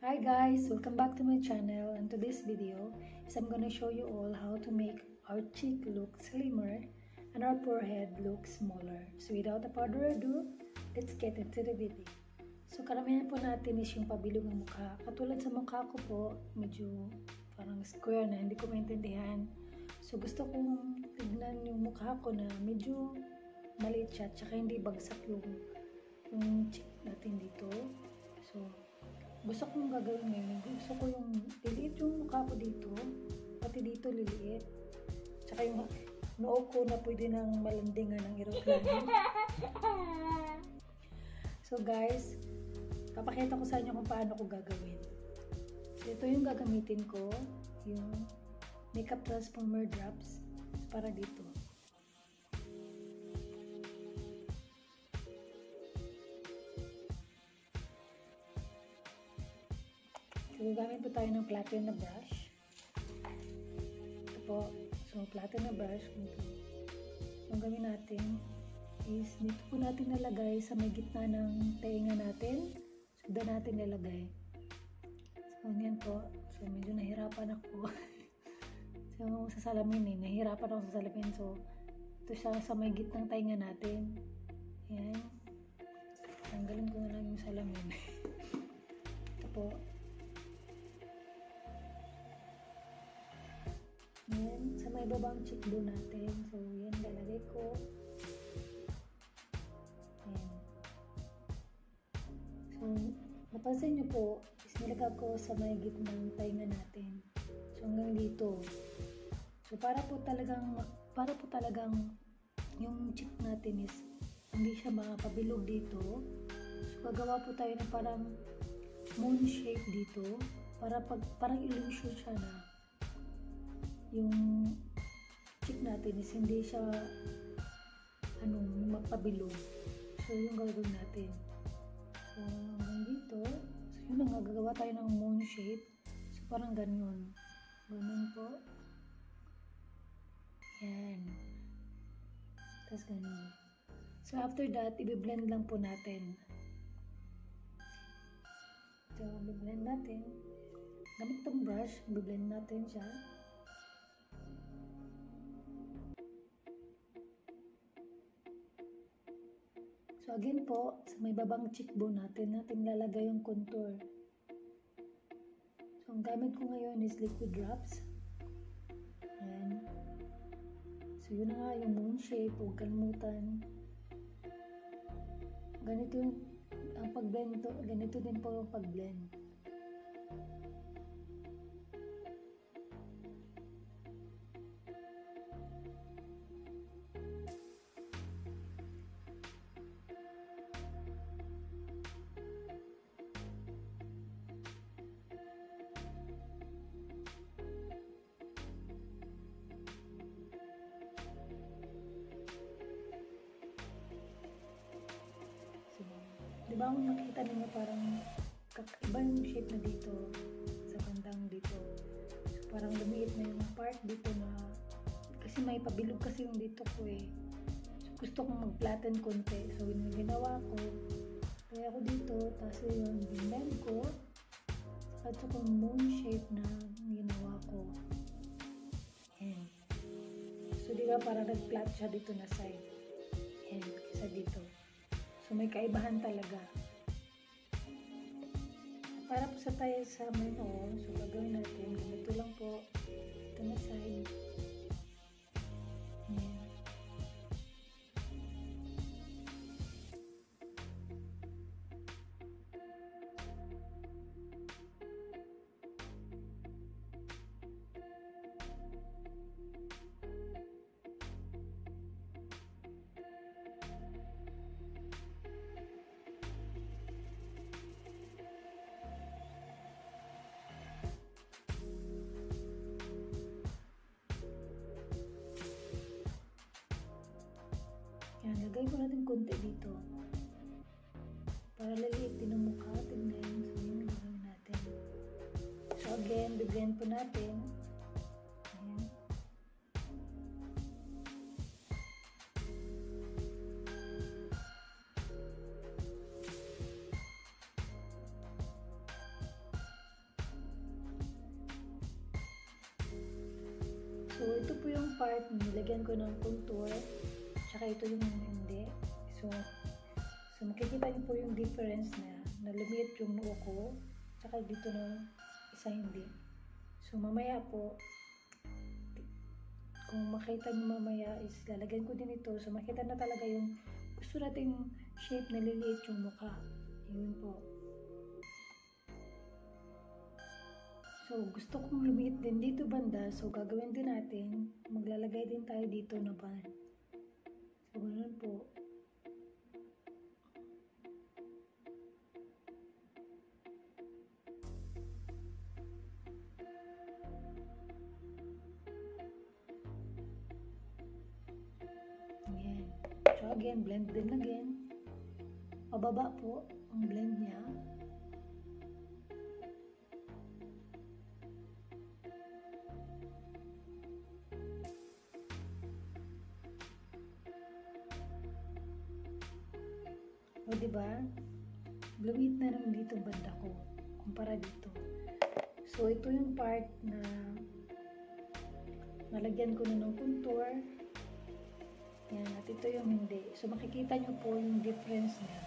Hi guys, welcome back to my channel, and today's video is I'm gonna show you all how to make our cheek look slimmer and our forehead look smaller. So without further ado, let's get into the video. So karamihan po natin is yung pabilog ng mukha. Katulad sa mukha ko po, medyo parang square na, hindi ko maintindihan. So gusto kong tignan yung mukha ko na medyo maliit siya, tsaka hindi bagsak yung cheek natin dito. So gusto kong gagawin ngayon, gusto ko yung liliit yung mukha ko dito, pati dito liliit. Tsaka yung noo ko na pwede nang malandingan ng eroplano. So guys, papakita ko sa inyo kung paano ko gagawin. So ito yung gagamitin ko, yung makeup transformer drops para dito. So, gagamit po tayo ng platin na brush. Ito po. So, platin na brush. Ang gawin natin is dito po natin nalagay sa may gitna ng tenga natin. So, doon natin nalagay. So, yan po. So, medyo nahirapan ako. So, sa salamin nahirapan ako sa salamin. So, ito siya sa may gitnang tenga natin. Yan. Tanggalin ko na lang yung salamin. Ito po. Yan, sa may babang cheekbone natin. So, yan, lalagay ko. Yan. So, napansin nyo po, is nilagay ko sa may gitnang tainga natin. So, hanggang dito. So, para po talagang yung cheek natin is hindi siya makapabilog dito. So, gagawa po tayo ng parang moon shape dito. Parang illusion siya na yung cheek natin is hindi siya mapabilog. So yung gagawin natin. So hanggang dito. So yun ang gagawa tayo ng moon shape. So parang ganyan. Ganun po. Yan. Tapos ganun. So after that, i-blend lang po natin. So i-blend natin. Gamit itong brush, i-blend natin siya. So again po, sa may babang cheekbone natin lalagay yung contour. So ang gamit ko ngayon is liquid drops. Ayan. So yun na nga yung moon shape, huwag kalimutan. Ganito ang pag-blend, ganito din po yung pag-blend. Diba kung nakita ninyo parang iba yung shape na dito sa bandang dito. So parang lumiit na yung part dito na kasi may pabilog kasi yung dito ko eh. So gusto kong mag-flatten konti. So yung ginawa ko, kaya ako dito, tapos yung blend ko at saka yung moon shape na ginawa ko. Ayan. So diba parang nag-flat siya dito na side. Ayan, kisa dito. So, may kaibahan talaga. Para po sa tayo sa menu, so gagawin natin, ganito lang po, ito na side. Ayan. Yan, lagay ko natin konti dito. Para laliit din ang mukha. Tingnan. So, yun gagawin natin. So, again, blend po natin. Ayan. So, ito po yung part na nilagyan ko ng contour. Tsaka ito yung hindi. So makikita niyo po yung difference na lumiit yung noo ko. Tsaka dito na isa hindi. So, mamaya po, kung makita niyo mamaya is lalagyan ko din ito. So, makita na talaga yung gusto nating shape na liliit yung mukha. Yun po. So, gusto kong lumiit din dito banda. So, gagawin din natin. Maglalagay din tayo dito na band. So, ganun po. Ayan. So, again, blend din again. Pababa po ang blend niya. O, diba? Lumit na rin dito banda ko. Kumpara dito. So, ito yung part na nalagyan ko na ng contour. Yan. At ito yung hindi. So, makikita nyo po yung difference niya.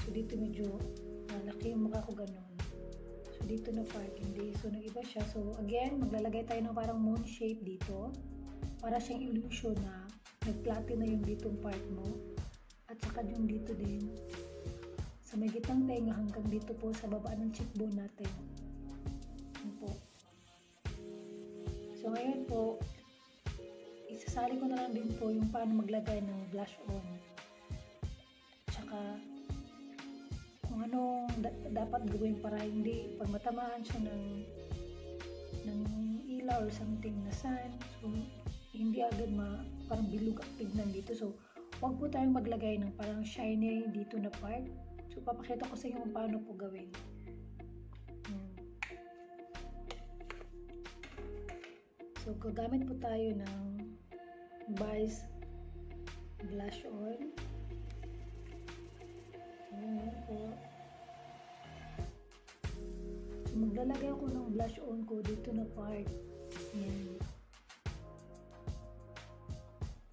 So, dito medyo malaki yung mukha ko ganun. So, dito na part hindi. So, nag-iba siya. So, again, maglalagay tayo ng parang moon shape dito. Para siyang illusion na nag-flatten na yung ditong part mo. At saka yung dito din sa may gitnang tenga hanggang dito po sa baba ng cheekbone natin. Yan po. So ngayon po, isasali ko na lang din po yung paano maglagay ng blush on. Tsaka kung anong dapat gawin para hindi pag matamaan siya ng ilaw or something na sun. So hindi agad parang bilog ang tignan dito. So huwag po tayong maglagay ng parang shiny dito na part. So, papakita ko sa inyo kung paano po gawin. So, gagamit po tayo ng Vice Blush On. Ayan po. So, maglalagay ako ng blush on ko dito na part. Ayan.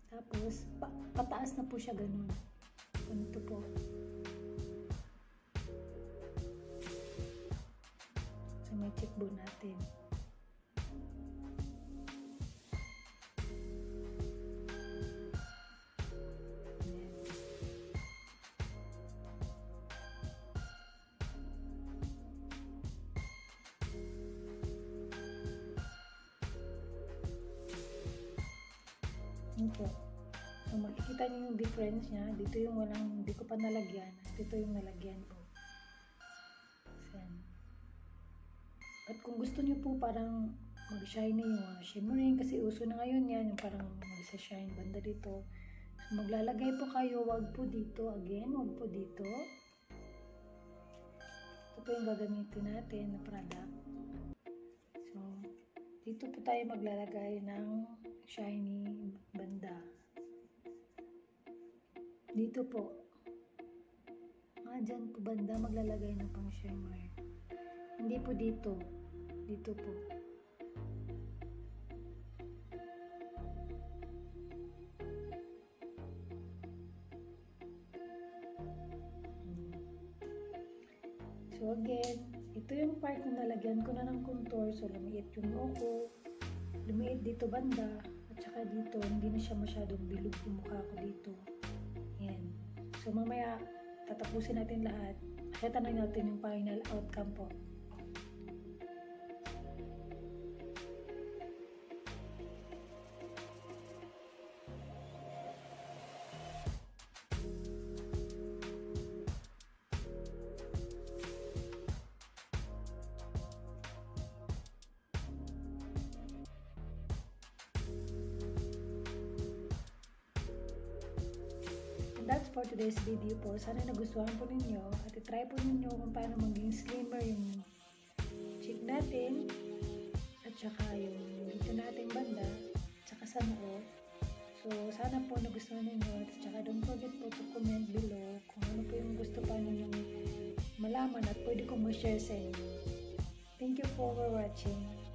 Tapos, pataas na po siya ganun. Ganito po. So, may cheekbone natin. Ayan. Ayan po. So, makikita niyo yung difference niya. Dito yung hindi ko pa nalagyan. Dito yung nalagyan ko. Ayan. At kung gusto niyo po parang mag-shiny yung shimmering, kasi uso na ngayon yan, yung parang mag-shine banda dito. So, maglalagay po kayo, wag po dito. Again, wag po dito. Ito po yung gagamitin natin na product. So, dito po tayo maglalagay ng shiny banda. Dito po. Dyan po banda maglalagay ng pang shimmer. Hindi po dito. Dito po. So again, ito yung part na nalagyan ko na ng contour. So lumiit yung noo ko. Lumiit dito banda. At saka dito, hindi na siya masyadong bilog yung mukha ko dito. Yan. So mamaya, tatapusin natin lahat. Nakita na natin yung final outcome po. That's for today's video po. Sana nagustuhan po ninyo at itry po ninyo kung paano maging slimmer yung cheek natin at saka yung dito nating banda at saka sa noo. So, sana po nagustuhan ninyo at saka don't forget po to comment below kung ano po yung gusto pa ninyong malaman at pwede kong ma-share sa inyo. Thank you for watching.